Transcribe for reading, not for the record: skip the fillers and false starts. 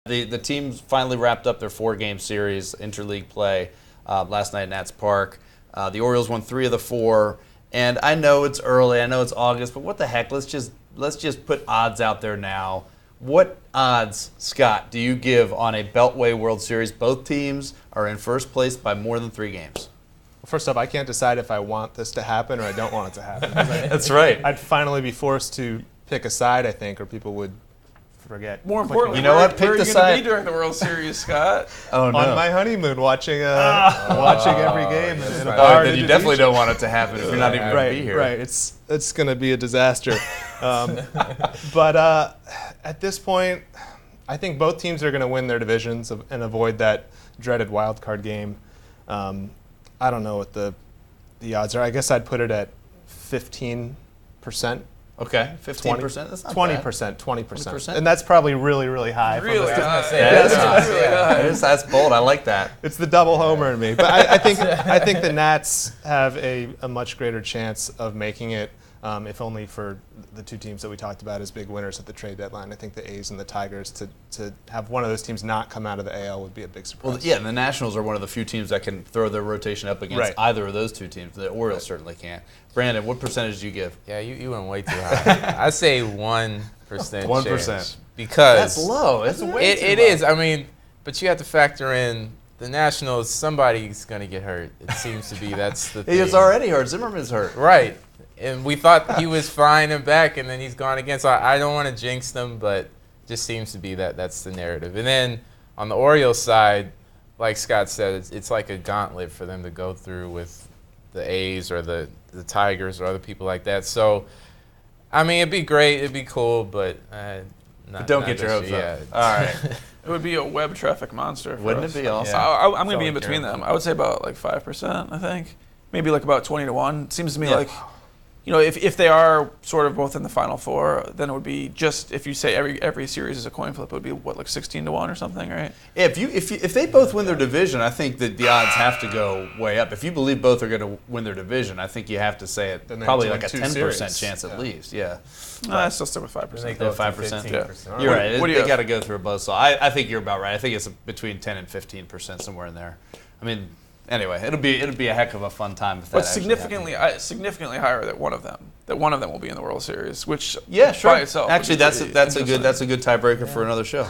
The teams finally wrapped up their 4-game series, interleague play, last night at Nats Park. The Orioles won 3 of the 4. And I know it's early, I know it's August, but what the heck? Let's just put odds out there now. What odds, Scott, do you give on a Beltway World Series? Both teams are in first place by more than 3 games. First off, I can't decide if I want this to happen or I don't want it to happen. That's right. I'd finally be forced to pick a side, I think, or people would forget. More importantly, you know what? Where Pick are the you going side. to be during the World Series, Scott? Oh, no. On my honeymoon, watching every game in a Oh, bar in then you definitely Indonesia. don't want it to happen if you're not even going to be here. Right, it's going to be a disaster. But at this point, I think both teams are going to win their divisions and avoid that dreaded wild card game. I don't know what the odds are. I guess I'd put it at 15%. Okay, 15%. That's not 20%. 20%. 20%? And that's probably really, really high. Really? That's bold. I like that. It's the double homer in me. But I think the Nats have a much greater chance of making it, if only for the 2 teams that we talked about as big winners at the trade deadline. I think the A's and the Tigers, to have one of those teams not come out of the AL would be a big surprise. Well, yeah, and the Nationals are one of the few teams that can throw their rotation up against either of those 2 teams. The Orioles certainly can't. Brandon, what percentage do you give? Yeah, you went way too high. I say 1% 1%. chance. Because That's low. It's way too it low. is. I mean, but you have to factor in the Nationals, somebody's going to get hurt. It seems to be that's the thing. He is already hurt. Zimmerman's hurt. Right. And we thought he was fine and back, and then he's gone again. So I don't want to jinx them, but it just seems to be that's the narrative. And then on the Orioles side, like Scott said, it's like a gauntlet for them to go through with the A's or the Tigers or other people like that. So, I mean, it'd be great. It'd be cool, but Don't get your hopes up. All right. It would be a web traffic monster. Wouldn't us. it be awesome? Yeah. I'm going to be in between them. I would say about like 5%, I think. Maybe like about 20 to 1. It seems to me like, if they are sort of both in the Final Four, then it would be just, if you say every series is a coin flip, it would be what, like 16 to 1 or something, right? Yeah, if they both win their division, I think that the odds have to go way up. If you believe both are going to win their division, I think you have to say it probably like a 10% chance at least. Yeah. No, I still stick with 5%. 5%. Yeah. You're right. What do you They got to go through a buzzsaw. I think you're about right. I think it's between 10 and 15%, somewhere in there. I mean, anyway, it'll be a heck of a fun time if that. But significantly higher that one of them will be in the World Series, which yeah, sure. by itself Actually, that's a good tiebreaker for another show.